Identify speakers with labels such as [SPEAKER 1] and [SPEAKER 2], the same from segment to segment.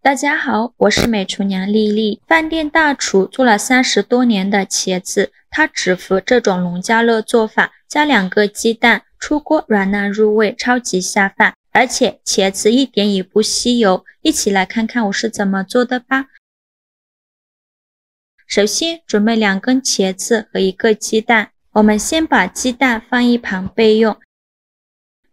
[SPEAKER 1] 大家好，我是美厨娘丽丽。饭店大厨做了30多年的茄子，她只服这种农家乐做法，加2个鸡蛋，出锅软烂入味，超级下饭。而且茄子一点也不吸油，一起来看看我是怎么做的吧。首先准备2根茄子和1个鸡蛋，我们先把鸡蛋放一旁备用。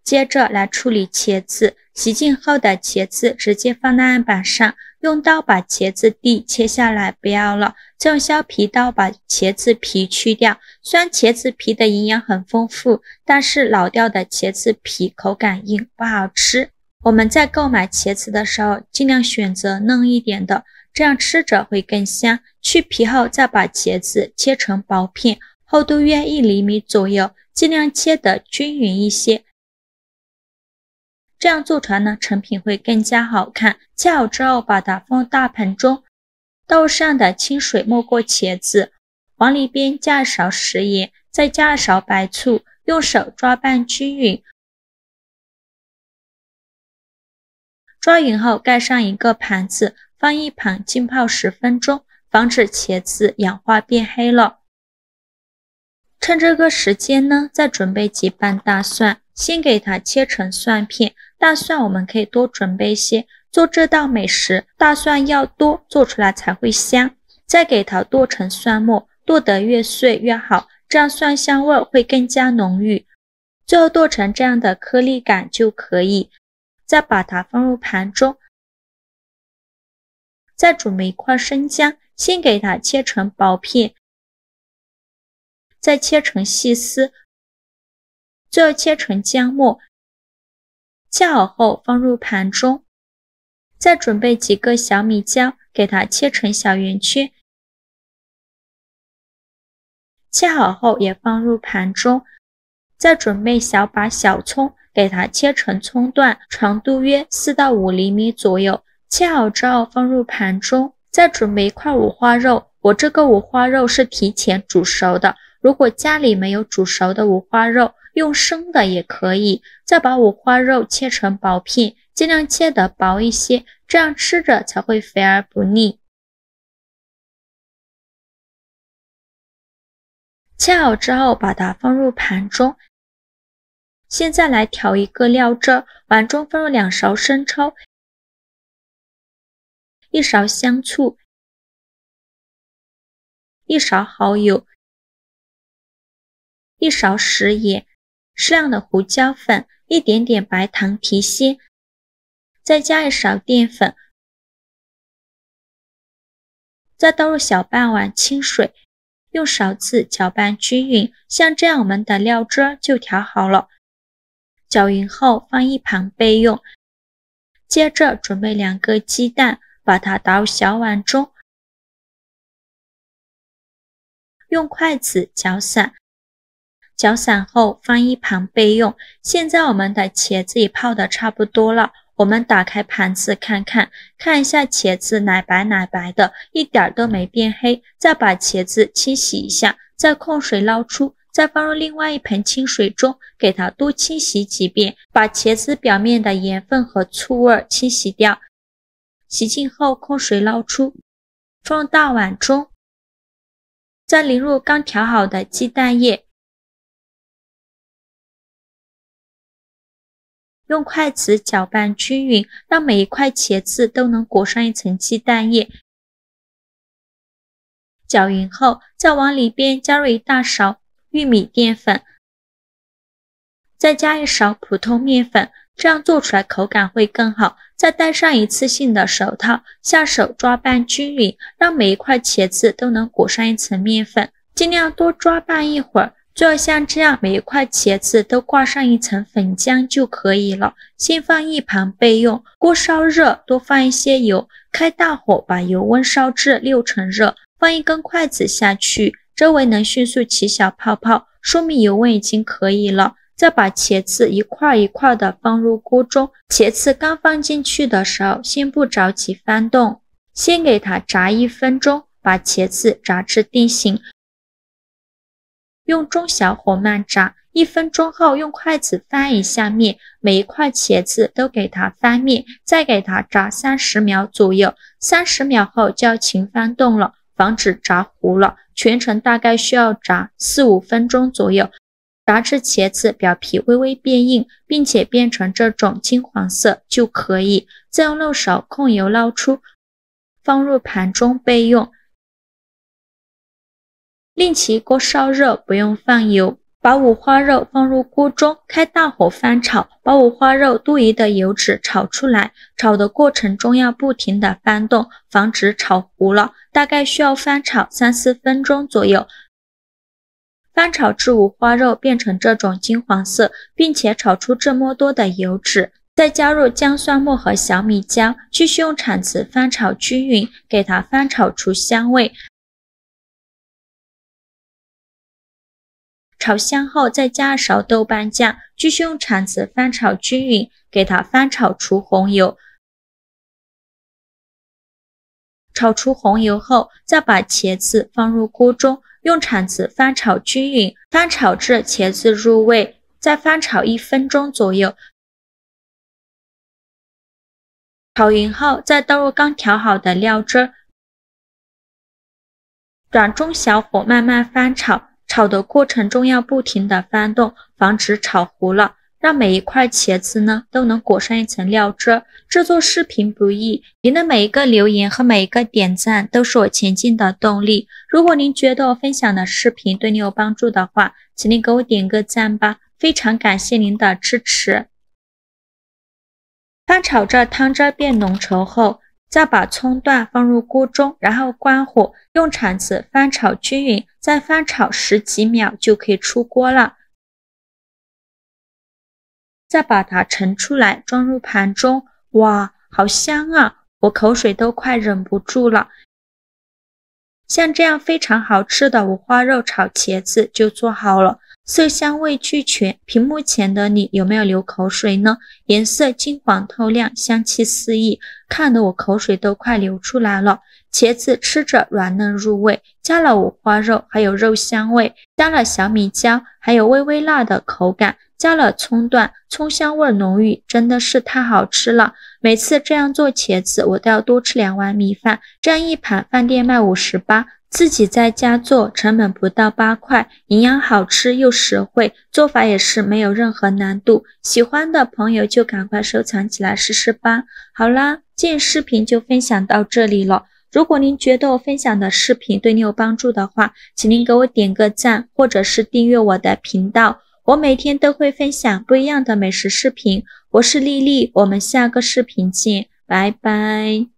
[SPEAKER 1] 接着来处理茄子，洗净后的茄子直接放在案板上，用刀把茄子蒂切下来，不要了，再用削皮刀把茄子皮去掉。虽然茄子皮的营养很丰富，但是老掉的茄子皮口感硬，不好吃。我们在购买茄子的时候，尽量选择嫩一点的，这样吃着会更香。去皮后再把茄子切成薄片，厚度约1厘米左右，尽量切得均匀一些。这样做出来呢，成品会更加好看。切好之后，把它放入大盆中，倒上的清水没过茄子，往里边加1勺食盐，再加1勺白醋，用手抓拌均匀。抓匀后，盖上1个盘子，放一旁浸泡10分钟，防止茄子氧化变黑了。趁这个时间呢，再准备几瓣大蒜，先给它切成蒜片。大蒜我们可以多准备些，做这道美食，大蒜要多，做出来才会香。再给它剁成蒜末，剁得越碎越好，这样蒜香味会更加浓郁。最后剁成这样的颗粒感就可以。再把它放入盘中。再准备1块生姜，先给它切成薄片，再切成细丝，最后切成姜末。切好后放入盘中。再准备几个小米椒，给它切成小圆圈。切好后也放入盘中。再准备小把小葱，给它切成葱段，长度约4到5厘米左右。切好之后放入盘中。再准备1块五花肉，我这个五花肉是提前煮熟的，如果家里没有煮熟的五花肉，用生的也可以。再把五花肉切成薄片，尽量切得薄一些，这样吃着才会肥而不腻。切好之后把它放入盘中。现在来调一个料汁，碗中放入2勺生抽，1勺香醋，1勺蚝油，1勺食盐，适量的胡椒粉，一点点白糖提鲜，再加1勺淀粉，再倒入小半碗清水，用勺子搅拌均匀，像这样我们的料汁就调好了。搅匀后放一旁备用。接着准备2个鸡蛋，把它打入小碗中，用筷子搅散。搅散后放一旁备用。现在我们的茄子也泡得差不多了，我们打开盘子看一下茄子奶白奶白的，一点都没变黑。再把茄子清洗一下，再控水捞出，再放入另外一盆清水中，给它多清洗几遍，把茄子表面的盐分和醋味清洗掉。洗净后控水捞出，放入大碗中，再淋入刚调好的鸡蛋液，用筷子搅拌均匀，让每一块茄子都能裹上一层鸡蛋液。搅匀后，再往里边加入1大勺玉米淀粉，再加1勺普通面粉，这样做出来口感会更好。再戴上一次性的手套，下手抓拌均匀，让每一块茄子都能裹上一层面粉，尽量多抓拌一会儿。最后像这样每一块茄子都挂上一层粉浆就可以了，先放一旁备用。锅烧热，多放一些油，开大火把油温烧至6成热，放1根筷子下去，周围能迅速起小泡泡，说明油温已经可以了。再把茄子一块一块的放入锅中，茄子刚放进去的时候，先不着急翻动，先给它炸1分钟，把茄子炸至定型。用中小火慢炸，1分钟后用筷子翻一下面，每一块茄子都给它翻面，再给它炸30秒左右。30秒后就要勤翻动了，防止炸糊了。全程大概需要炸4-5分钟左右，炸至茄子表皮微微变硬，并且变成这种金黄色就可以。再用漏勺控油捞出，放入盘中备用。令其锅烧热，不用放油。把五花肉放入锅中，开大火翻炒，把五花肉多余的油脂炒出来。炒的过程中要不停地翻动，防止炒糊了。大概需要翻炒3-4分钟左右。翻炒至五花肉变成这种金黄色，并且炒出这么多的油脂，再加入姜蒜末和小米椒，继续用铲子翻炒均匀，给它翻炒出香味。炒香后再加2勺豆瓣酱，继续用铲子翻炒均匀，给它翻炒出红油。炒出红油后，再把茄子放入锅中，用铲子翻炒均匀，翻炒至茄子入味，再翻炒1分钟左右。炒匀后，再倒入刚调好的料汁，转中小火慢慢翻炒。炒的过程中要不停地翻动，防止炒糊了，让每一块茄子呢都能裹上一层料汁。制作视频不易，您的每一个留言和每一个点赞都是我前进的动力。如果您觉得我分享的视频对你有帮助的话，请您给我点个赞吧，非常感谢您的支持。翻炒至汤汁变浓稠后，再把葱段放入锅中，然后关火，用铲子翻炒均匀，再翻炒10几秒就可以出锅了。再把它盛出来，装入盘中。哇，好香啊！我口水都快忍不住了。像这样非常好吃的五花肉炒茄子就做好了，色香味俱全。屏幕前的你有没有流口水呢？颜色金黄透亮，香气四溢，看得我口水都快流出来了。茄子吃着软嫩入味，加了五花肉还有肉香味，加了小米椒还有微微辣的口感，加了葱段，葱香味浓郁，真的是太好吃了。每次这样做茄子，我都要多吃2碗米饭，这样一盘饭店卖58，自己在家做成本不到8块，营养好吃又实惠，做法也是没有任何难度。喜欢的朋友就赶快收藏起来试试吧。好啦，今天视频就分享到这里了。如果您觉得我分享的视频对你有帮助的话，请您给我点个赞，或者是订阅我的频道。我每天都会分享不一样的美食视频。我是丽丽，我们下个视频见，拜拜。